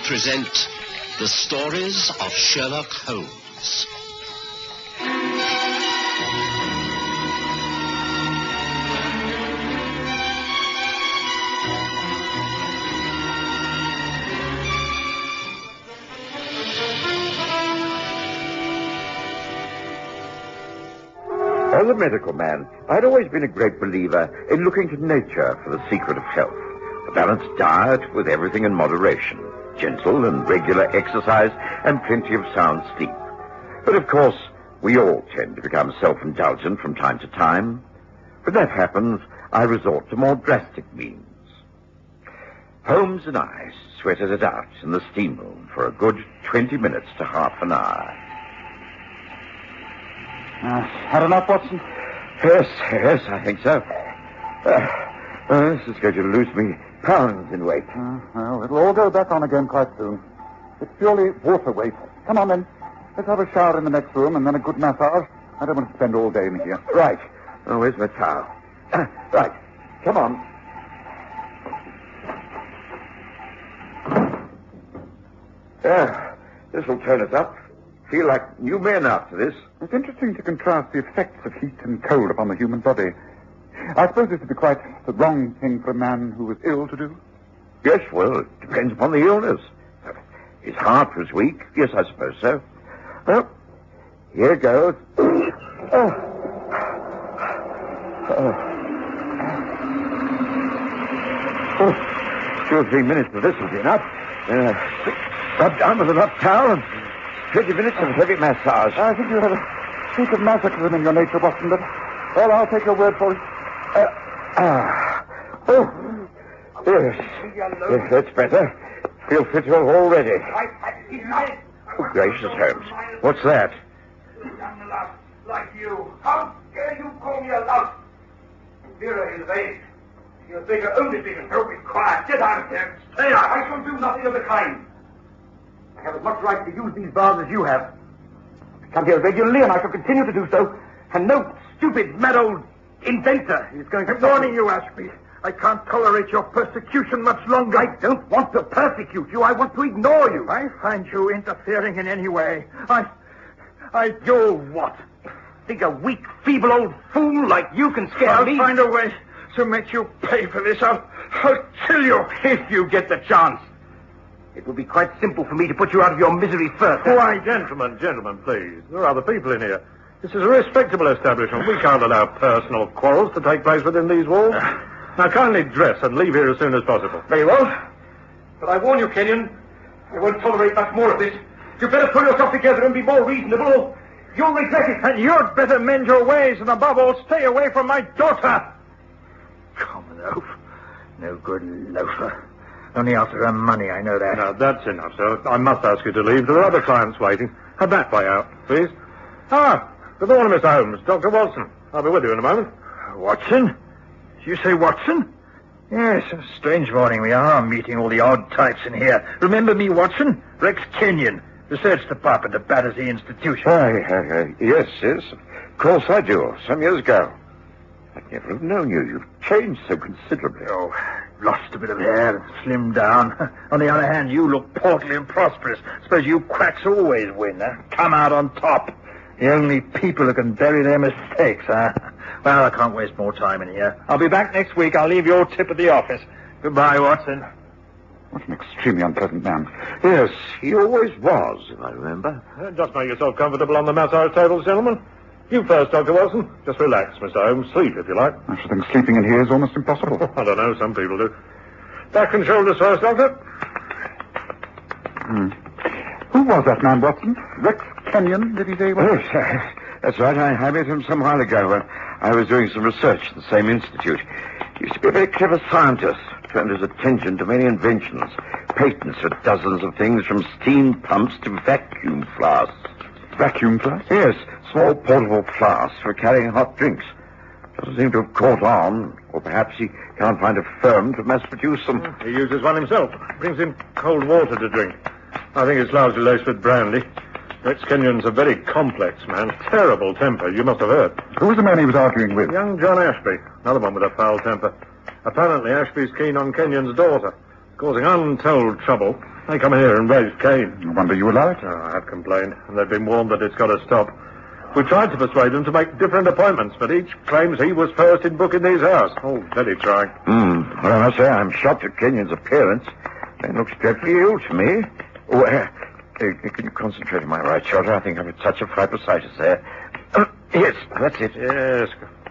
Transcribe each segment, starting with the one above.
present the Stories of Sherlock Holmes. As a medical man, I'd always been a great believer in looking to nature for the secret of health. A balanced diet with everything in moderation, gentle and regular exercise, and plenty of sound sleep. But of course, we all tend to become self-indulgent from time to time. When that happens, I resort to more drastic means. Holmes and I sweated it out in the steam room for a good 20 minutes to half an hour. Had enough, Watson? Yes, I think so. This is going to lose me pounds in weight. Well, it'll all go back on again quite soon. It's purely water weight. Come on, then. Let's have a shower in the next room and then a good massage. I don't want to spend all day in here. Right. Oh, where's my towel? Right. Come on. This will turn us up. Feel like new men after this. It's interesting to contrast the effects of heat and cold upon the human body. I suppose this would be quite the wrong thing for a man who was ill to do. Yes, well, it depends upon the illness. His heart was weak. Yes, I suppose so. Well, here goes. 2 or 3 minutes of this will be enough. Rub down with a rough towel and 20 minutes of heavy massage. I think you have a streak of masochism in your nature, Watson, but... Well, I'll take your word for it. Yes, that's better. Feel fitter already. Oh, gracious, Holmes. What's that? Young lout like you. How dare you call me a lout? Vera is of age. You're bigger, only bigger. Don't be quiet. Get out of here. Stay out. I shall do nothing of the kind. I have as much right to use these bars as you have. I come here regularly, and I shall continue to do so. And no stupid, mad old inventor is going to... I'm warning you, Ashby. I can't tolerate your persecution much longer. I don't want to persecute you. I want to ignore you. I find you interfering in any way. You what? Think a weak, feeble old fool like you can scare me? I'll find a way to make you pay for this. I'll kill you. If you get the chance. It will be quite simple for me to put you out of your misery first. Why, gentlemen, please. There are other people in here. This is a respectable establishment. We can't allow personal quarrels to take place within these walls. Now, kindly dress and leave here as soon as possible. Very well. But I warn you, Kenyon, I won't tolerate much more of this. You'd better pull yourself together and be more reasonable. You'll regret it. And you'd better mend your ways, and above all, stay away from my daughter. Common oaf. No good loafer. Only after her money, I know that. Now, that's enough, sir. I must ask you to leave. There are other clients waiting. Have that way out, please. Good morning, Mr. Holmes. Dr. Watson. I'll be with you in a moment. Watson? Did you say Watson? Yes, a strange morning we are, meeting all the odd types in here. Remember me, Watson? Rex Kenyon, Research Department at Battersea Institution. Yes, of course I do. Some years ago. I'd never have known you. You've changed so considerably. Oh, lost a bit of hair and slimmed down. On the other hand, you look portly and prosperous. Suppose you quacks always win, huh? Come out on top. The only people who can bury their mistakes, huh? Well, I can't waste more time in here. I'll be back next week. I'll leave your tip at the office. Goodbye, Watson. What an extremely unpleasant man. Yes, he always was, if I remember. Just make yourself comfortable on the massage tables, gentlemen. You first, Dr. Watson. Just relax, Mr. Holmes. Sleep, if you like. I should think sleeping in here is almost impossible. I don't know. Some people do. Back and shoulders first, Doctor. Who was that man, Watson? Rex Kenyon, did he say? Yes, that's right. I met him some while ago when I was doing some research at the same institute. He used to be a very clever scientist. Turned his attention to many inventions. Patents for dozens of things from steam pumps to vacuum flasks. Vacuum flasks? Yes, small portable flasks for carrying hot drinks. Doesn't seem to have caught on, or perhaps he can't find a firm to mass-produce them. He uses one himself. Brings in cold water to drink. I think it's largely laced with brandy. Rex Kenyon's a very complex man. Terrible temper, you must have heard. Who was the man he was arguing with? Young John Ashby. Another one with a foul temper. Apparently, Ashby's keen on Kenyon's daughter, causing untold trouble. They come here and raise Cain. No wonder you allow it. Oh, I have complained, and they've been warned that it's got to stop. We've tried to persuade them to make different appointments, but each claims he was first in booking these hours. Oh, very trying. Well, I must say I'm shocked at Kenyon's appearance. He looks dreadfully ill to me. Oh, can you concentrate on my right shoulder? I think I've a touch of fibrositis there. Yes, that's it. Yes,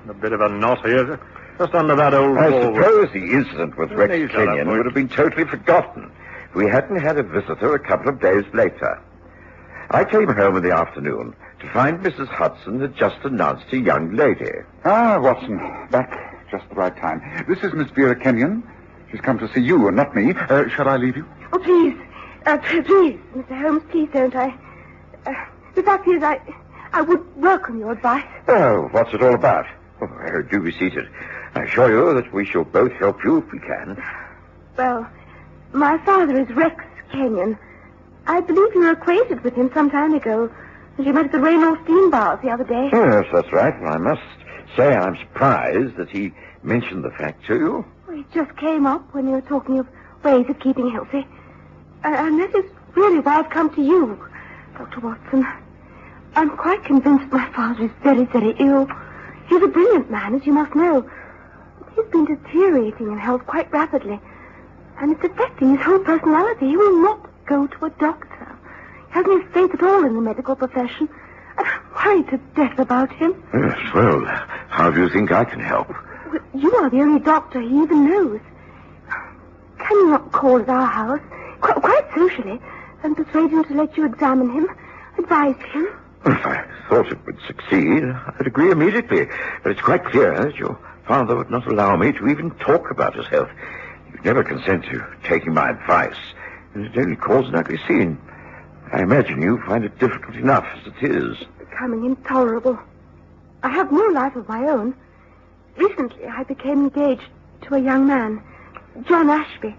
a bit of a knot here. Just under that old I wall. suppose the incident with Rex Kenyon would have been totally forgotten if we hadn't had a visitor a couple of days later. I came home in the afternoon to find Mrs. Hudson had just announced a young lady. Ah, Watson, back just the right time. This is Miss Vera Kenyon. She's come to see you and not me. Shall I leave you? Oh, please. Please, Mr. Holmes, please don't. The fact is, I would welcome your advice. Oh, what's it all about? Oh, do be seated. I assure you that we shall both help you if we can. Well, my father is Rex Kenyon. I believe you were acquainted with him some time ago, as you met at the Raynor Steam Bars the other day. Yes, that's right. Well, I must say I'm surprised that he mentioned the fact to you. Well, it just came up when you were talking of ways of keeping healthy. And that is really why I've come to you, Dr. Watson. I'm quite convinced my father is very, very ill. He's a brilliant man, as you must know. He's been deteriorating in health quite rapidly. And it's affecting his whole personality. He will not go to a doctor. He hasn't any faith at all in the medical profession. And I'm worried to death about him. Yes, well, how do you think I can help? Well, you are the only doctor he even knows. Can you not call at our house, quite socially, and persuade him to let you examine him, advise him? If I thought it would succeed, I'd agree immediately. But it's quite clear that your father would not allow me to even talk about his health. You'd never consent to taking my advice. And it only caused an ugly scene. I imagine you find it difficult enough as it is. Becoming intolerable. I have no life of my own. Recently, I became engaged to a young man, John Ashby.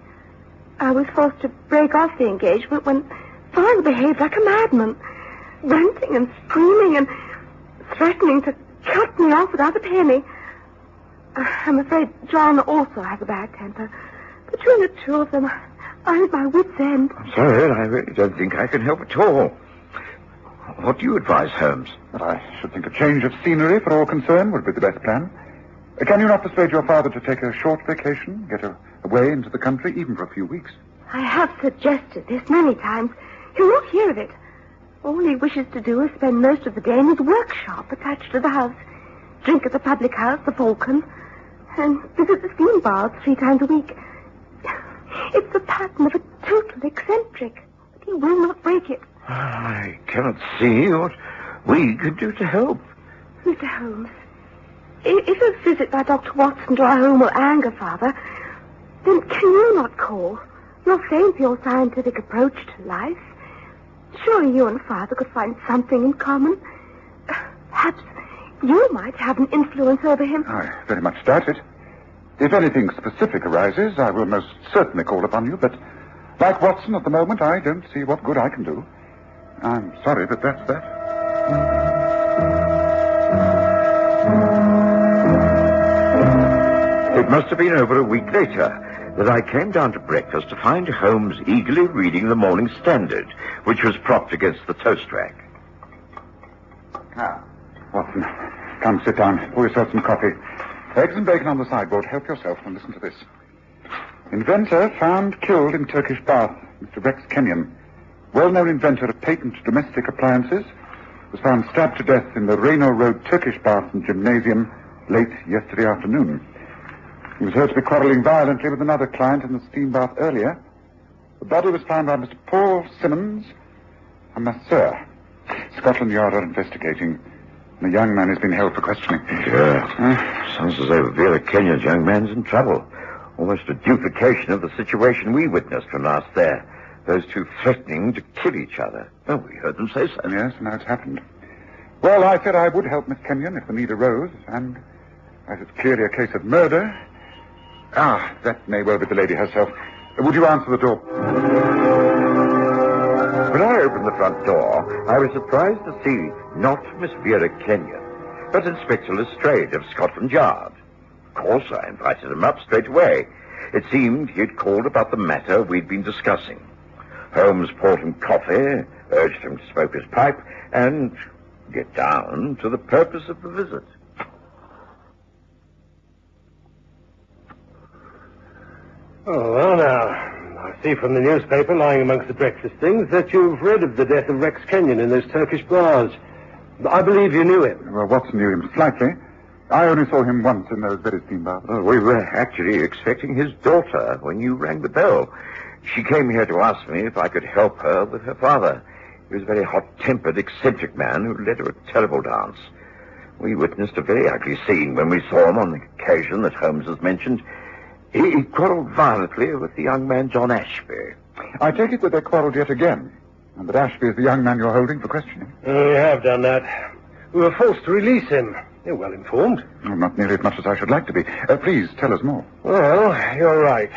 I was forced to break off the engagement when father behaved like a madman, ranting and screaming and threatening to cut me off without a penny. I'm afraid John also has a bad temper. Between the two of them, I'm at my wit's end. I'm sorry, I really don't think I can help at all. What do you advise, Holmes? I should think a change of scenery for all concerned would be the best plan. Can you not persuade your father to take a short vacation, get away into the country, even for a few weeks? I have suggested this many times. He'll not hear of it. All he wishes to do is spend most of the day in his workshop attached to the house, drink at the public house, the Falcon, and visit the steam bars 3 times a week. It's the pattern of a total eccentric, but he will not break it. I cannot see what we could do to help. Mr. Holmes, if a visit by Dr. Watson to our home will anger Father, then can you not call? You're famed for your scientific approach to life. Surely you and Father could find something in common. Perhaps you might have an influence over him. I very much doubt it. If anything specific arises, I will most certainly call upon you, but like Watson at the moment, I don't see what good I can do. I'm sorry, but that's that. It must have been over a week later that I came down to breakfast to find Holmes eagerly reading the Morning Standard, which was propped against the toast rack. Ah, Watson, come sit down. Pour yourself some coffee. Eggs and bacon on the sideboard. Help yourself and listen to this. Inventor found killed in Turkish bath. Mr. Rex Kenyon, well-known inventor of patent domestic appliances, was found stabbed to death in the Raynor Road Turkish bath and gymnasium late yesterday afternoon. He was heard to be quarrelling violently with another client in the steam bath earlier. The body was found by Mr. Paul Simmons, a masseur. Scotland Yard are investigating. The young man has been held for questioning. Yeah. Sounds as though Vera Kenyon's young man's in trouble. Almost a duplication of the situation we witnessed when last there. Those two threatening to kill each other. Oh, we heard them say so. Yes, now it's happened. Well, I said I would help Miss Kenyon if the need arose, and as it's clearly a case of murder... Ah, that may well be the lady herself. Would you answer the door? When I opened the front door, I was surprised to see not Miss Vera Kenyon, but Inspector Lestrade of Scotland Yard. Of course, I invited him up straight away. It seemed he had called about the matter we'd been discussing. Holmes poured him coffee, urged him to smoke his pipe, and get down to the purpose of the visit. Oh, well, now, I see from the newspaper lying amongst the breakfast things that you've read of the death of Rex Kenyon in those Turkish bars. I believe you knew him. Well, Watson knew him slightly. I only saw him once in those very steam bars. Oh, we were actually expecting his daughter when you rang the bell. She came here to ask me if I could help her with her father. He was a very hot-tempered, eccentric man who led her a terrible dance. We witnessed a very ugly scene when we saw him on the occasion that Holmes has mentioned. He quarrelled violently with the young man, John Ashby. I take it that they quarrelled yet again, and that Ashby is the young man you're holding for questioning. We have done that. We were forced to release him. You're well informed. Oh, not nearly as much as I should like to be. Please, tell us more. Well, you're right.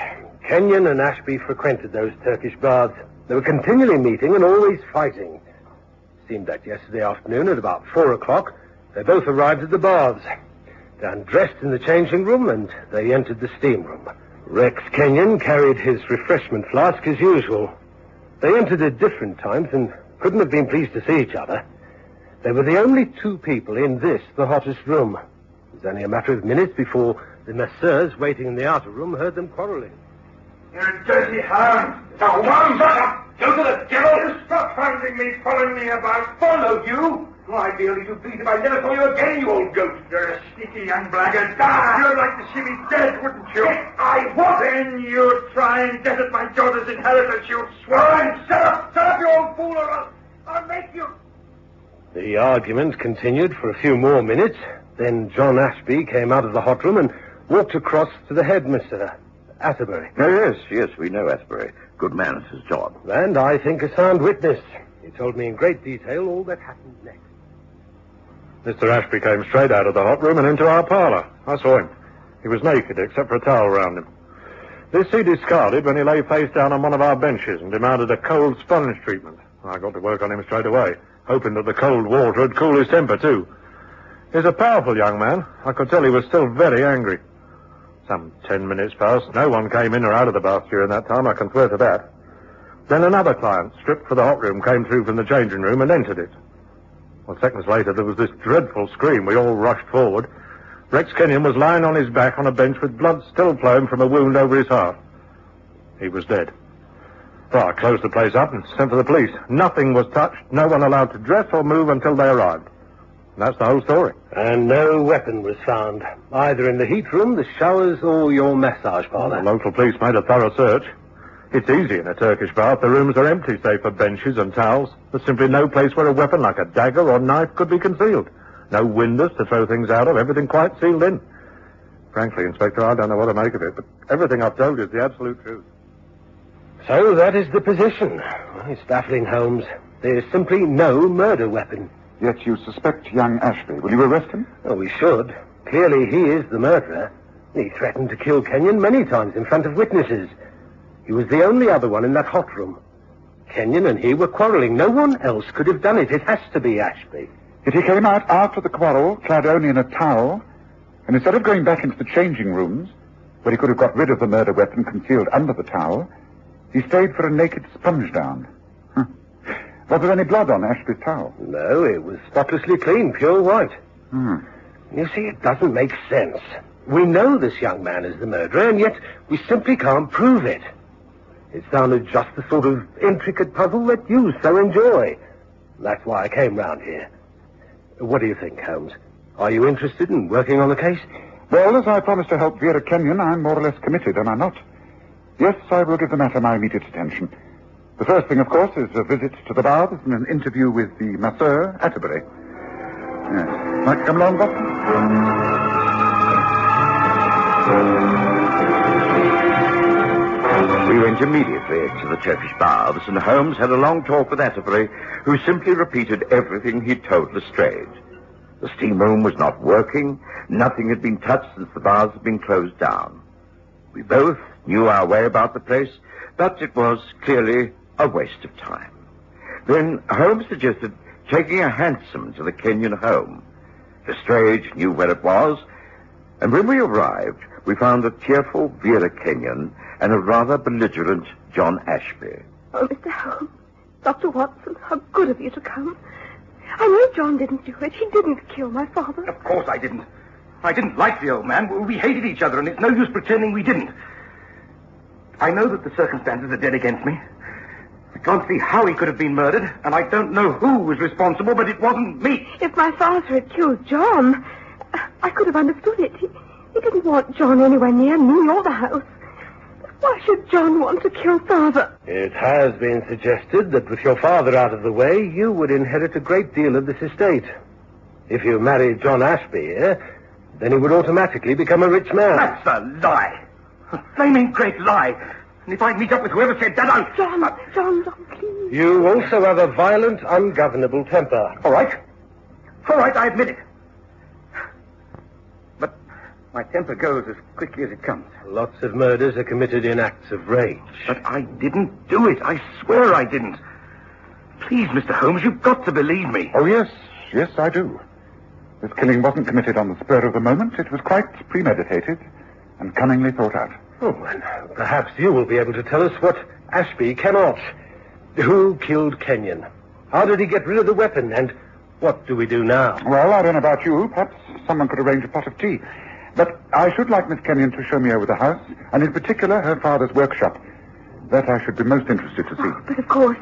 Kenyon and Ashby frequented those Turkish baths. They were continually meeting and always fighting. It seemed that yesterday afternoon at about 4 o'clock, they both arrived at the baths. They undressed in the changing room and they entered the steam room. Rex Kenyon carried his refreshment flask as usual. They entered at different times and couldn't have been pleased to see each other. They were the only two people in this, the hottest room. It was only a matter of minutes before the masseurs waiting in the outer room heard them quarrelling. You're a dirty hound. Now, one shut up. Go to the devil. Stop hounding me, following me about. Follow you? Oh, I'd be only too pleased if I never saw you again, you old goat. You're a sneaky young blackguard. You'd like to see me dead, wouldn't you? Yes, I would. Then you'd try and get at my daughter's inheritance, you swine. Shut up, you old fool, or I'll make you... The argument continued for a few more minutes. Then John Ashby came out of the hot room and walked across to the headmaster, Atterbury. Oh, yes, we know Atterbury. Good man at his job. And I think a sound witness. He told me in great detail all that happened next. Mr. Ashby came straight out of the hot room and into our parlour. I saw him. He was naked, except for a towel round him. This he discarded when he lay face down on one of our benches and demanded a cold sponge treatment. I got to work on him straight away, hoping that the cold water would cool his temper, too. He's a powerful young man. I could tell he was still very angry. Some 10 minutes passed. No one came in or out of the bath during that time, I can swear to that. Then another client, stripped for the hot room, came through from the changing room and entered it. Well, seconds later, there was this dreadful scream. We all rushed forward. Rex Kenyon was lying on his back on a bench with blood still flowing from a wound over his heart. He was dead. Well, I closed the place up and sent for the police. Nothing was touched, no one allowed to dress or move until they arrived. And that's the whole story. And no weapon was found, either in the heat room, the showers, or your massage parlour. The local police made a thorough search. It's easy in a Turkish bath. The rooms are empty, save for benches and towels. There's simply no place where a weapon like a dagger or knife could be concealed. No windows to throw things out of, everything quite sealed in. Frankly, Inspector, I don't know what to make of it, but everything I've told you is the absolute truth. So that is the position. Well, it's baffling, Holmes. There is simply no murder weapon. Yet you suspect young Ashby. Will you arrest him? Oh, we should. Clearly he is the murderer. He threatened to kill Kenyon many times in front of witnesses. He was the only other one in that hot room. Kenyon and he were quarrelling. No one else could have done it. It has to be Ashby. Yet he came out after the quarrel, clad only in a towel, and instead of going back into the changing rooms, where he could have got rid of the murder weapon concealed under the towel, he stayed for a naked sponge down. Was there any blood on Ashby's towel? No, it was spotlessly clean, pure white. You see, it doesn't make sense. We know this young man is the murderer, and yet we simply can't prove it. It sounded just the sort of intricate puzzle that you so enjoy. That's why I came round here. What do you think, Holmes? Are you interested in working on the case? Well, as I promised to help Vera Kenyon, I'm more or less committed, am I not? Yes, I will give the matter my immediate attention. The first thing, of course, is a visit to the baths and an interview with the masseur, Atterbury. Yes. Like to come along, Watson? We went immediately to the Turkish baths, and Holmes had a long talk with Atterbury, who simply repeated everything he'd told Lestrade. The steam room was not working. Nothing had been touched since the baths had been closed down. We both knew our way about the place, but it was clearly a waste of time. Then Holmes suggested taking a hansom to the Kenyon home. Lestrade knew where it was, and when we arrived, we found a tearful Vera Kenyon and a rather belligerent John Ashby. Oh, Mr. Holmes, Dr. Watson, how good of you to come. I know John didn't do it. He didn't kill my father. Of course I didn't. I didn't like the old man. We hated each other, and it's no use pretending we didn't. I know that the circumstances are dead against me. I can't see how he could have been murdered, and I don't know who was responsible, but it wasn't me. If my father had killed John, I could have understood it. He didn't want John anywhere near me or the house. Why should John want to kill Father? It has been suggested that with your father out of the way, you would inherit a great deal of this estate. If you married John Ashby, then he would automatically become a rich man. That's a lie. A flaming great lie. And if I meet up with whoever said that, I'll... John, please. You also have a violent, ungovernable temper. All right, I admit it. But my temper goes as quickly as it comes. Lots of murders are committed in acts of rage. But I didn't do it. I swear I didn't. Please, Mr. Holmes, you've got to believe me. Oh, yes, I do. This killing wasn't committed on the spur of the moment. It was quite premeditated and cunningly thought out. Oh, and perhaps you will be able to tell us what Ashby cannot. Who killed Kenyon? How did he get rid of the weapon? And what do we do now? Well, I don't know about you. Perhaps someone could arrange a pot of tea. But I should like Miss Kenyon to show me over the house, and in particular her father's workshop. That I should be most interested to see. Oh, but of course.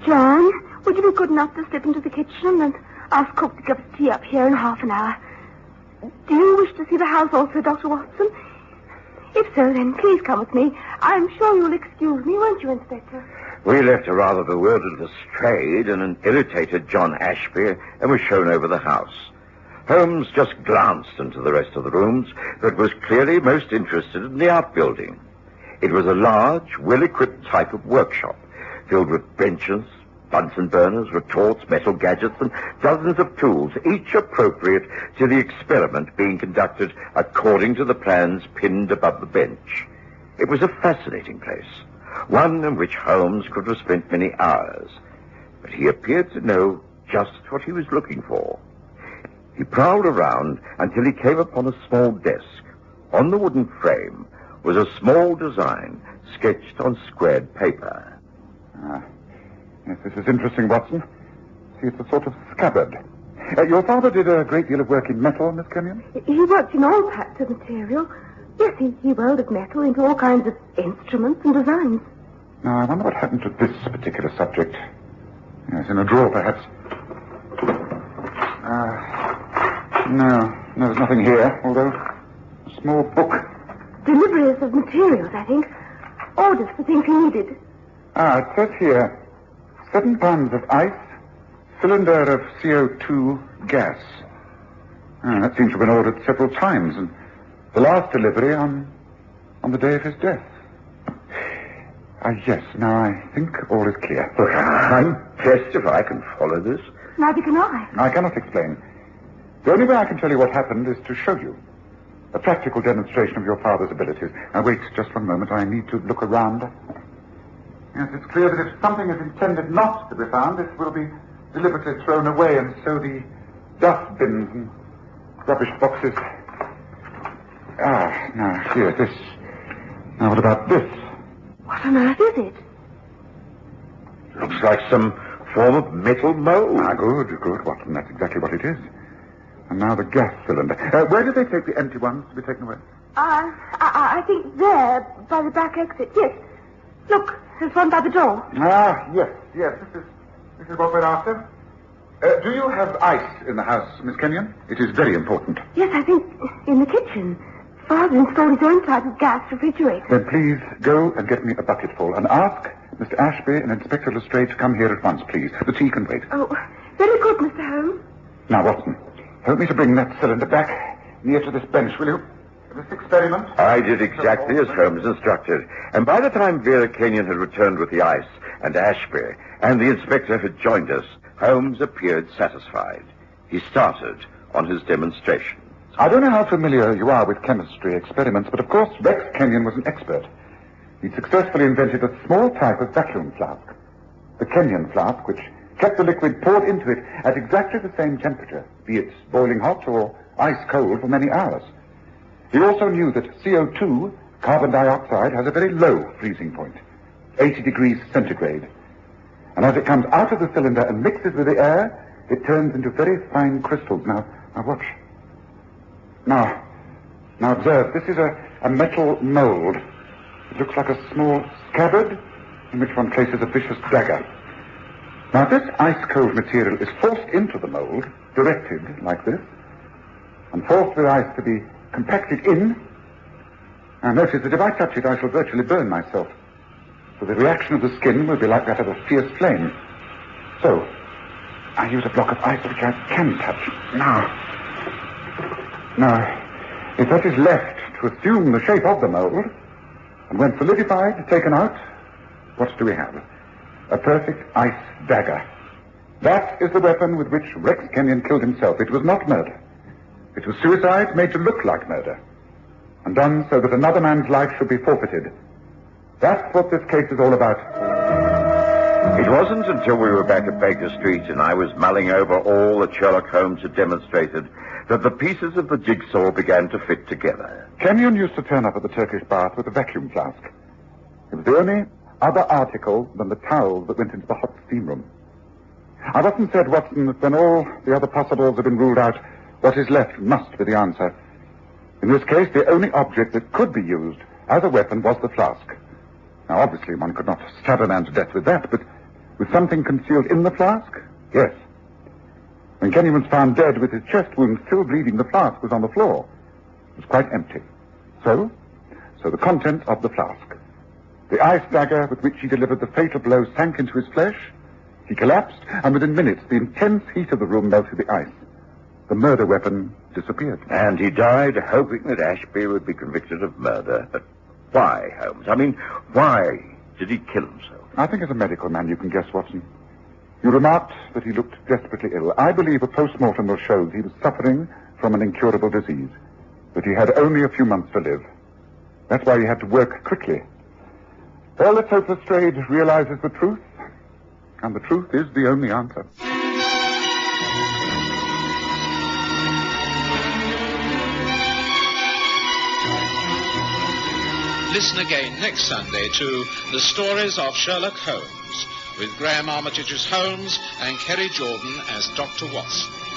John, would you be good enough to slip into the kitchen and ask cook to give us tea up here in half an hour? Do you wish to see the house also, Dr. Watson? If so, then please come with me. I'm sure you'll excuse me, won't you, Inspector? We left a rather bewildered Lestrade and an irritated John Ashby and were shown over the house. Holmes just glanced into the rest of the rooms, but was clearly most interested in the outbuilding. It was a large, well-equipped type of workshop, filled with benches, Bunsen burners, retorts, metal gadgets, and dozens of tools, each appropriate to the experiment being conducted according to the plans pinned above the bench. It was a fascinating place, one in which Holmes could have spent many hours, but he appeared to know just what he was looking for. He prowled around until he came upon a small desk. On the wooden frame was a small design sketched on squared paper. Yes, this is interesting, Watson. See, it's a sort of scabbard. Your father did a great deal of work in metal, Miss Kenyon? He worked in all types of material. Yes, he welded metal into all kinds of instruments and designs. Now, I wonder what happened to this particular subject. Yes, in a drawer, perhaps. No, there's nothing here, although a small book. Deliveries of materials, I think. Orders for things he needed. It says here, 7 pounds of ice, cylinder of CO2 gas. That seems to have been ordered several times, and the last delivery on the day of his death. Yes, now I think all is clear. Look, I'm blessed if I can follow this. Neither can I. I cannot explain. The only way I can tell you what happened is to show you. A practical demonstration of your father's abilities. Now, wait just one moment. I need to look around. Yes, it's clear that if something is intended not to be found, it will be deliberately thrown away, and so the dustbins and rubbish boxes. Now, here, this. Now, what about this? What on earth is it? Looks like some form of metal mold. Good, Watson. That's exactly what it is. And now the gas cylinder. Where did they take the empty ones to be taken away? I think there, by the back exit. Yes. Look, there's one by the door. Yes. This is what we're after. Do you have ice in the house, Miss Kenyon? It is very important. Yes, I think in the kitchen. Father installed his own type of gas refrigerator. Then please go and get me a bucketful and ask Mr. Ashby and Inspector Lestrade to come here at once, please. The tea can wait. Oh, very good, Mr. Holmes. Now, Watson, help me to bring that cylinder back near to this bench, will you? This experiment. I did exactly as Holmes instructed, and by the time Vera Kenyon had returned with the ice and Ashby and the inspector had joined us, Holmes appeared satisfied. He started on his demonstration. I don't know how familiar you are with chemistry experiments, but of course Rex Kenyon was an expert. He successfully invented a small type of vacuum flask, the Kenyon flask, which kept the liquid poured into it at exactly the same temperature, be it boiling hot or ice cold, for many hours. He also knew that CO2, carbon dioxide, has a very low freezing point. 80 degrees centigrade. And as it comes out of the cylinder and mixes with the air, it turns into very fine crystals. Now watch. Now observe, this is a metal mold. It looks like a small scabbard in which one places a vicious dagger. Now, this ice-cold material is forced into the mold, directed like this, and forced with ice to be compacted in. Now, notice that if I touch it, I shall virtually burn myself. So the reaction of the skin will be like that of a fierce flame. So, I use a block of ice which I can touch. Now, if that is left to assume the shape of the mold, and when solidified, taken out, what do we have? A perfect ice dagger. That is the weapon with which Rex Kenyon killed himself. It was not murder. It was suicide made to look like murder, and done so that another man's life should be forfeited. That's what this case is all about. It wasn't until we were back at Baker Street and I was mulling over all that Sherlock Holmes had demonstrated that the pieces of the jigsaw began to fit together. Kenyon used to turn up at the Turkish bath with a vacuum flask. It was the only other article than the towels that went into the hot steam room. I've often said, Watson, that when all the other possibles have been ruled out, what is left must be the answer. In this case, the only object that could be used as a weapon was the flask. Now, obviously, one could not stab a man to death with that, but with something concealed in the flask? Yes. When Kenyon was found dead with his chest wound still bleeding, the flask was on the floor. It was quite empty. So the contents of the flask. The ice dagger with which he delivered the fatal blow sank into his flesh. He collapsed, and within minutes, the intense heat of the room melted the ice. The murder weapon disappeared. And he died hoping that Ashby would be convicted of murder. But why, Holmes? I mean, why did he kill himself? I think as a medical man you can guess, Watson. You remarked that he looked desperately ill. I believe a post-mortem will show that he was suffering from an incurable disease, that he had only a few months to live. That's why he had to work quickly. Well, let's hope Lestrade realizes the truth, and the truth is the only answer. Listen again next Sunday to The Stories of Sherlock Holmes, with Graham Armitage as Holmes and Kerry Jordan as Dr. Watson.